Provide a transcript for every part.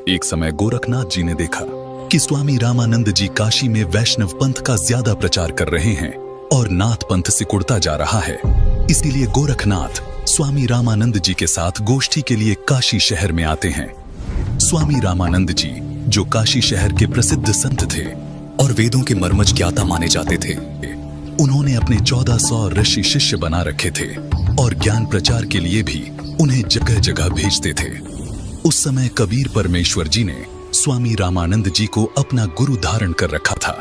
एक समय गोरखनाथ जी ने देखा कि स्वामी रामानंद जी काशी में वैष्णव पंथ का ज्यादा प्रचार कर रहे हैं और नाथ पंथ सिकुड़ता जा रहा है। इसीलिए गोरखनाथ स्वामी रामानंद जी के साथ गोष्ठी के लिए काशी शहर में आते हैं। स्वामी रामानंद जी, जो काशी शहर के प्रसिद्ध संत थे और वेदों के मर्मज्ञ ज्ञाता माने जाते थे, उन्होंने अपने 1400 ऋषि शिष्य बना रखे थे और ज्ञान प्रचार के लिए भी उन्हें जगह जगह भेजते थे। उस समय कबीर परमेश्वर जी ने स्वामी रामानंद जी को अपना गुरु धारण कर रखा था।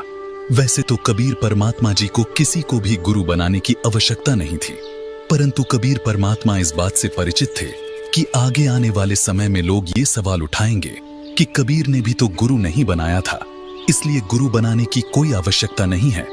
वैसे तो कबीर परमात्मा जी को किसी को भी गुरु बनाने की आवश्यकता नहीं थी, परंतु कबीर परमात्मा इस बात से परिचित थे कि आगे आने वाले समय में लोग ये सवाल उठाएंगे कि कबीर ने भी तो गुरु नहीं बनाया था, इसलिए गुरु बनाने की कोई आवश्यकता नहीं है।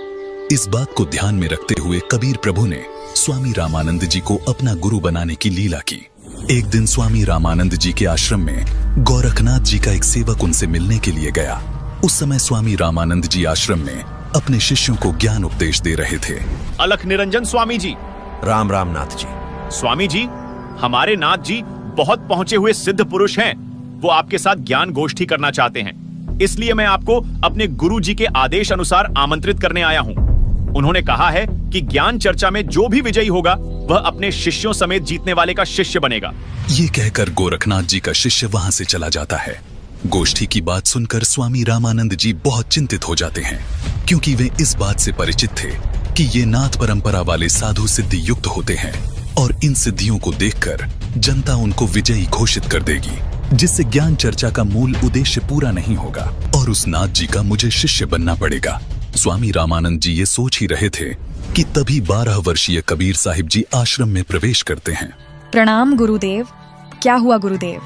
इस बात को ध्यान में रखते हुए कबीर प्रभु ने स्वामी रामानंद जी को अपना गुरु बनाने की लीला की। एक दिन स्वामी रामानंद जी के आश्रम में गोरखनाथ जी का एक सेवक उनसे मिलने के लिए गया। उस समय स्वामी रामानंद जी आश्रम में अपने शिष्यों को ज्ञान उपदेश दे रहे थे। अलख निरंजन स्वामी जी। राम राम नाथ जी। स्वामी जी, हमारे नाथ जी बहुत पहुंचे हुए सिद्ध पुरुष हैं। वो आपके साथ ज्ञान गोष्ठी करना चाहते हैं, इसलिए मैं आपको अपने गुरु जी के आदेश अनुसार आमंत्रित करने आया हूँ। उन्होंने कहा है कि ज्ञान चर्चा में जो भी विजयी होगा वह अपने शिष्यों समेत जीतने वाले का शिष्य बनेगा। ये कहकर गोरखनाथ जी का शिष्य वहां से चला जाता है। गोष्ठी की बात सुनकर स्वामी रामानंद जी बहुत चिंतित हो जाते हैं, क्योंकि वे इस बात से परिचित थे कि ये नाथ परंपरा वाले साधु सिद्धि युक्त होते हैं और इन सिद्धियों को देखकर जनता उनको विजयी घोषित कर देगी, जिससे ज्ञान चर्चा का मूल उद्देश्य पूरा नहीं होगा और उस नाथ जी का मुझे शिष्य बनना पड़ेगा। स्वामी रामानंद जी ये सोच ही रहे थे कि तभी 12 वर्षीय कबीर साहिब जी आश्रम में प्रवेश करते हैं। प्रणाम गुरुदेव। क्या हुआ गुरुदेव,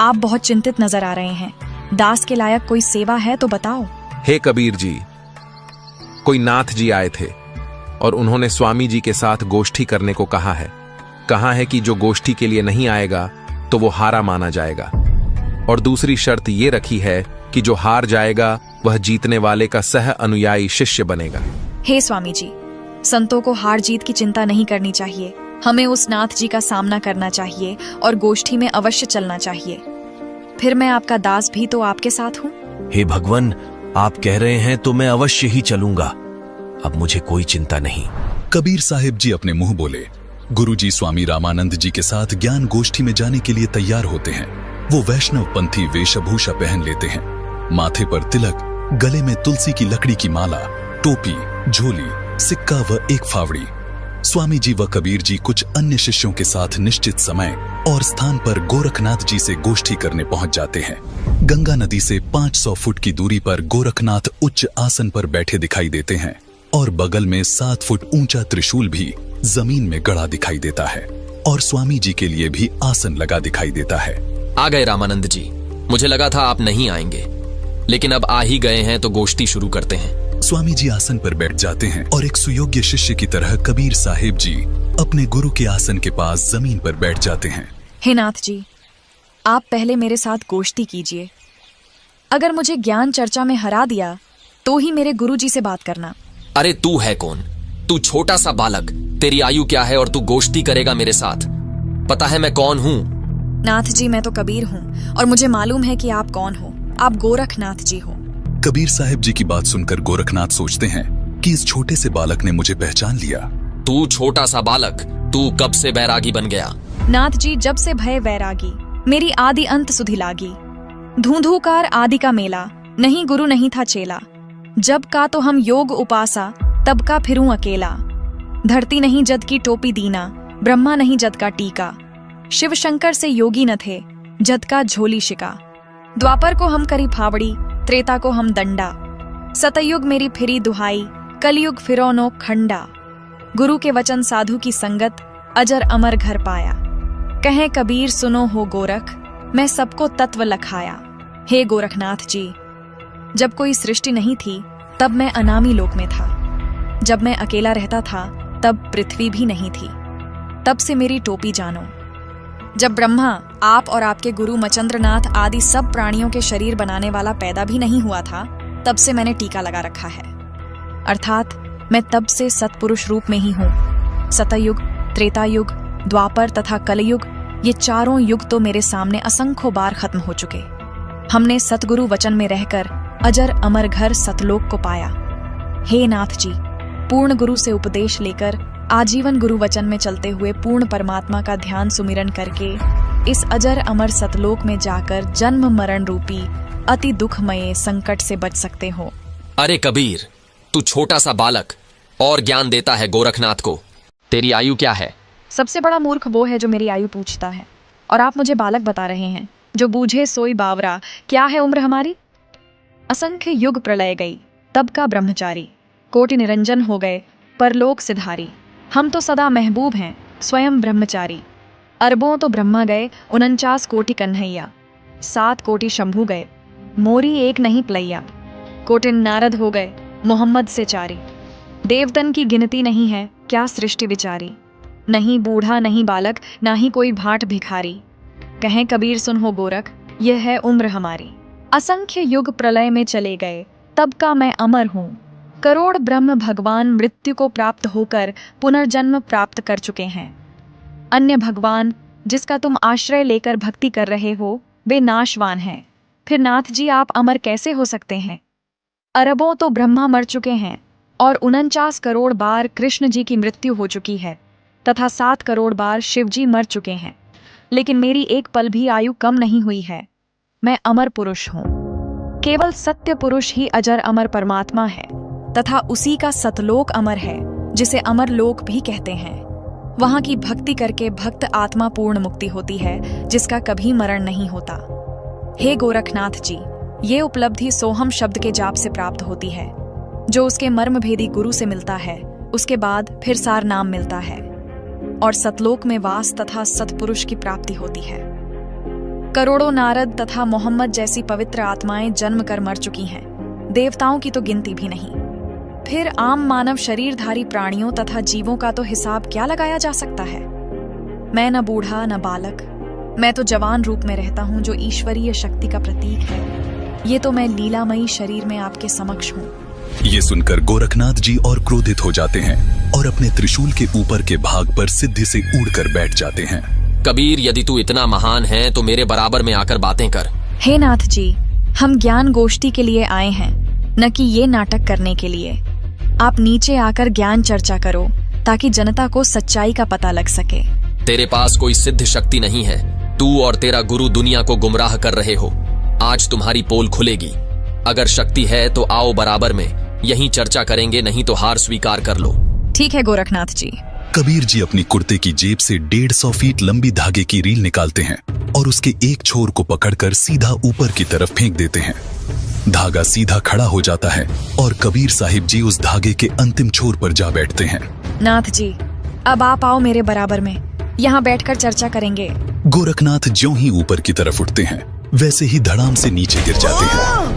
आप बहुत चिंतित नजर आ रहे हैं। दास के लायक कोई सेवा है तो बताओ। हे कबीर जी, कोई नाथ जी आए थे और उन्होंने स्वामी जी के साथ गोष्ठी करने को कहा है कि जो गोष्ठी के लिए नहीं आएगा तो वो हारा माना जाएगा, और दूसरी शर्त ये रखी है कि जो हार जाएगा वह जीतने वाले का सह अनुयायी शिष्य बनेगा। हे स्वामी जी, संतों को हार जीत की चिंता नहीं करनी चाहिए। हमें उस नाथ जी का सामना करना चाहिए और गोष्ठी में अवश्य चलना चाहिए। फिर मैं आपका दास भी तो आपके साथ हूँ। हे भगवान, आप कह रहे हैं तो मैं अवश्य ही चलूंगा। अब मुझे कोई चिंता नहीं। कबीर साहिब जी अपने मुंह बोले। गुरुजी स्वामी रामानंद जी के साथ ज्ञान गोष्ठी में जाने के लिए तैयार होते हैं। वो वैष्णव पंथी वेशभूषा पहन लेते हैं, माथे पर तिलक, गले में तुलसी की लकड़ी की माला, टोपी, झोली, सिक्का व एक फावड़ी। स्वामी जी व कबीर जी कुछ अन्य शिष्यों के साथ निश्चित समय और स्थान पर गोरखनाथ जी से गोष्ठी करने पहुंच जाते हैं। गंगा नदी से 500 फुट की दूरी पर गोरखनाथ उच्च आसन पर बैठे दिखाई देते हैं और बगल में 7 फुट ऊंचा त्रिशूल भी जमीन में गड़ा दिखाई देता है और स्वामी जी के लिए भी आसन लगा दिखाई देता है। आ गए रामानंद जी। मुझे लगा था आप नहीं आएंगे, लेकिन अब आ ही गए हैं तो गोष्ठी शुरू करते हैं। स्वामी जी आसन पर बैठ जाते हैं और एक सुयोग्य शिष्य की तरह कबीर साहिब जी अपने गुरु के आसन के पास जमीन पर बैठ जाते हैं। हे नाथ जी, आप पहले मेरे साथ गोष्ठी कीजिए। अगर मुझे ज्ञान चर्चा में हरा दिया तो ही मेरे गुरु जी से बात करना। अरे तू है कौन? तू छोटा सा बालक, तेरी आयु क्या है और तू गोष्ठी करेगा मेरे साथ? पता है मैं कौन हूँ? नाथ जी, मैं तो कबीर हूँ और मुझे मालूम है कि आप कौन हो। आप गोरखनाथ जी हो। कबीर साहिब जी की बात सुनकर गोरखनाथ सोचते हैं कि इस छोटे से बालक ने मुझे पहचान लिया। तू छोटा सा बालक, तू कब से बैरागी बन गया? नाथ जी, जब से भय वैरागी, मेरी आदि अंत सुधि लागी। धूंधूकार आदि का मेला, नहीं गुरु नहीं था चेला। जब का तो हम योग उपासा, तब का फिरूं अकेला। धरती नहीं जद की टोपी दीना, ब्रह्मा नहीं जद का टीका। शिव शंकर से योगी न थे, जद का झोली शिका। द्वापर को हम करी फावड़ी, त्रेता को हम दंडा। सतयुग मेरी फिरी दुहाई, कलयुग फिरौनो खंडा। गुरु के वचन साधु की संगत, अजर अमर घर पाया। कहें कबीर सुनो हो गोरख, मैं सबको तत्व लखाया। हे गोरखनाथ जी, जब कोई सृष्टि नहीं थी तब मैं अनामी लोक में था। जब मैं अकेला रहता था तब पृथ्वी भी नहीं थी। तब से मेरी टोपी जानो। जब ब्रह्मा, आप और आपके गुरु मचंद्रनाथ आदि सब प्राणियों के शरीर बनाने वाला पैदा भी नहीं हुआ था, तब से मैंने टीका लगा रखा है। अर्थात मैं तब से सत्पुरुष रूप में ही हूँ। सतयुग, त्रेतायुग, द्वापर तथा कलयुग, ये चारों युग तो मेरे सामने असंख्यों बार खत्म हो चुके। हमने सतगुरु वचन में रहकर अजर अमर घर सतलोक को पाया। हे नाथ जी, पूर्ण गुरु से उपदेश लेकर आजीवन गुरु वचन में चलते हुए पूर्ण परमात्मा का ध्यान सुमिरन करके इस अजर अमर सतलोक में जाकर जन्म मरण रूपी अति दुखमय संकट से बच सकते हो। अरे कबीर, तू छोटा सा बालक और ज्ञान देता है गोरखनाथ को। तेरी आयु क्या है? सबसे बड़ा मूर्ख वो है जो मेरी आयु पूछता है, और आप मुझे बालक बता रहे हैं। जो बूझे सोई बावरा, क्या है उम्र हमारी? असंख्य युग प्रलय गई, तब का ब्रह्मचारी। कोटि निरंजन हो गए, परलोक सिधारी। हम तो सदा महबूब हैं, स्वयं ब्रह्मचारी। अरबों तो ब्रह्मा गए, 49 कोटि कन्हैया। 7 कोटि शंभू गए, मोरी एक नहीं प्लैया। कोटि नारद हो गए, मोहम्मद से चारी। देवतन की गिनती नहीं है, क्या सृष्टि विचारी। नहीं बूढ़ा नहीं बालक, ना ही कोई भाट भिखारी। कहें कबीर सुन हो गोरख, यह है उम्र हमारी। असंख्य युग प्रलय में चले गए, तब का मैं अमर हूँ। करोड़ ब्रह्म भगवान मृत्यु को प्राप्त होकर पुनर्जन्म प्राप्त कर चुके हैं। अन्य भगवान जिसका तुम आश्रय लेकर भक्ति कर रहे हो, वे नाशवान हैं। फिर नाथ जी आप अमर कैसे हो सकते हैं? अरबों तो ब्रह्मा मर चुके हैं, और 49 करोड़ बार कृष्ण जी की मृत्यु हो चुकी है, तथा 7 करोड़ बार शिव जी मर चुके हैं। लेकिन मेरी एक पल भी आयु कम नहीं हुई है। मैं अमर पुरुष हूँ। केवल सत्य पुरुष ही अजर अमर परमात्मा है, तथा उसी का सतलोक अमर है, जिसे अमर लोक भी कहते हैं। वहां की भक्ति करके भक्त आत्मा पूर्ण मुक्ति होती है, जिसका कभी मरण नहीं होता। हे गोरखनाथ जी, ये उपलब्धि सोहम शब्द के जाप से प्राप्त होती है, जो उसके मर्म भेदी गुरु से मिलता है। उसके बाद फिर सार नाम मिलता है, और सतलोक में वास तथा सतपुरुष की प्राप्ति होती है। करोड़ों नारद तथा मोहम्मद जैसी पवित्र आत्माएं जन्म कर मर चुकी हैं, देवताओं की तो गिनती भी नहीं। फिर आम मानव शरीरधारी प्राणियों तथा जीवों का तो हिसाब क्या लगाया जा सकता है। मैं न बूढ़ा न बालक, मैं तो जवान रूप में रहता हूँ, जो ईश्वरीय शक्ति का प्रतीक है। ये तो मैं लीलामयी शरीर में आपके समक्ष हूँ। ये सुनकर गोरखनाथ जी और क्रोधित हो जाते हैं और अपने त्रिशूल के ऊपर के भाग पर सिद्धि से उड़कर बैठ जाते हैं। कबीर, यदि तू इतना महान है तो मेरे बराबर में आकर बातें कर। हे नाथ जी, हम ज्ञान गोष्ठी के लिए आए हैं, न कि ये नाटक करने के लिए। आप नीचे आकर ज्ञान चर्चा करो, ताकि जनता को सच्चाई का पता लग सके। तेरे पास कोई सिद्ध शक्ति नहीं है। तू और तेरा गुरु दुनिया को गुमराह कर रहे हो। आज तुम्हारी पोल खुलेगी। अगर शक्ति है तो आओ बराबर में, यहीं चर्चा करेंगे, नहीं तो हार स्वीकार कर लो। ठीक है गोरखनाथ जी। कबीर जी अपनी कुर्ते की जेब से 150 फीट लंबी धागे की रील निकालते हैं और उसके एक छोर को पकड़कर सीधा ऊपर की तरफ फेंक देते हैं। धागा सीधा खड़ा हो जाता है और कबीर साहिब जी उस धागे के अंतिम छोर पर जा बैठते हैं। नाथ जी, अब आप आओ मेरे बराबर में, यहाँ बैठकर चर्चा करेंगे। गोरखनाथ ज्यों ही ऊपर की तरफ उठते हैं, वैसे ही धड़ाम से नीचे गिर जाते हैं।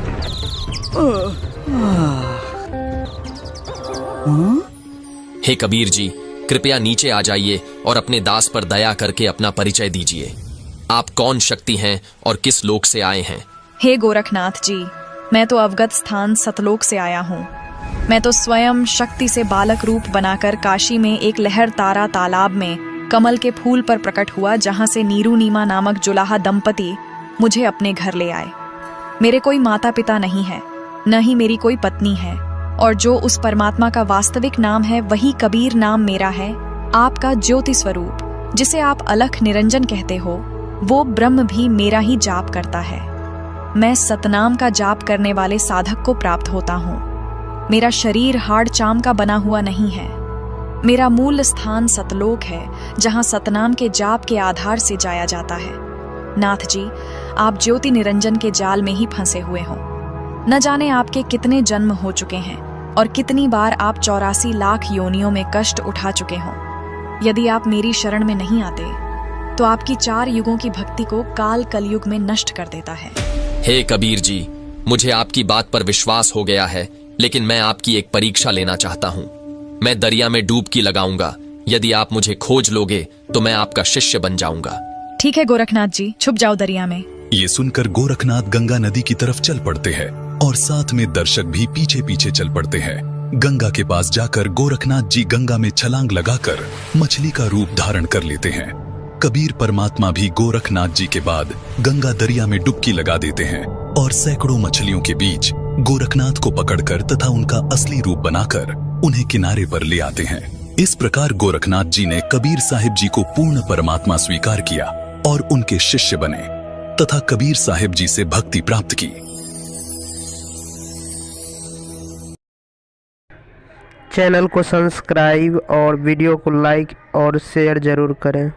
हे कबीर जी, कृपया नीचे आ जाइए और अपने दास पर दया करके अपना परिचय दीजिए। आप कौन शक्ति हैं और किस लोक से आए हैं? हे गोरखनाथ जी, मैं तो अवगत स्थान सतलोक से आया हूँ। मैं तो स्वयं शक्ति से बालक रूप बनाकर काशी में एक लहर तारा तालाब में कमल के फूल पर प्रकट हुआ, जहाँ से नीरू नीमा नामक जुलाहा दंपति मुझे अपने घर ले आए। मेरे कोई माता पिता नहीं है, न ही मेरी कोई पत्नी है, और जो उस परमात्मा का वास्तविक नाम है वही कबीर नाम मेरा है। आपका ज्योति स्वरूप, जिसे आप अलख निरंजन कहते हो, वो ब्रह्म भी मेरा ही जाप करता है। मैं सतनाम का जाप करने वाले साधक को प्राप्त होता हूँ। मेरा शरीर हाड़ चाम का बना हुआ नहीं है। मेरा मूल स्थान सतलोक है, जहाँ सतनाम के जाप के आधार से जाया जाता है। नाथ जी, आप ज्योति निरंजन के जाल में ही फंसे हुए हो। न जाने आपके कितने जन्म हो चुके हैं और कितनी बार आप 84 लाख योनियों में कष्ट उठा चुके हो। यदि आप मेरी शरण में नहीं आते तो आपकी 4 युगों की भक्ति को काल कलयुग में नष्ट कर देता है। हे कबीर जी, मुझे आपकी बात पर विश्वास हो गया है, लेकिन मैं आपकी एक परीक्षा लेना चाहता हूँ। मैं दरिया में डुबकी लगाऊंगा। यदि आप मुझे खोज लोगे तो मैं आपका शिष्य बन जाऊंगा। ठीक है गोरखनाथ जी, छुप जाओ दरिया में। ये सुनकर गोरखनाथ गंगा नदी की तरफ चल पड़ते हैं और साथ में दर्शक भी पीछे पीछे चल पड़ते हैं। गंगा के पास जाकर गोरखनाथ जी गंगा में छलांग लगाकर मछली का रूप धारण कर लेते हैं। कबीर परमात्मा भी गोरखनाथ जी के बाद गंगा दरिया में डुबकी लगा देते हैं और सैकड़ों मछलियों के बीच गोरखनाथ को पकड़कर तथा उनका असली रूप बनाकर उन्हें किनारे पर ले आते हैं। इस प्रकार गोरखनाथ जी ने कबीर साहिब जी को पूर्ण परमात्मा स्वीकार किया और उनके शिष्य बने तथा कबीर साहिब जी से भक्ति प्राप्त की। चैनल को सब्सक्राइब और वीडियो को लाइक और शेयर जरूर करें।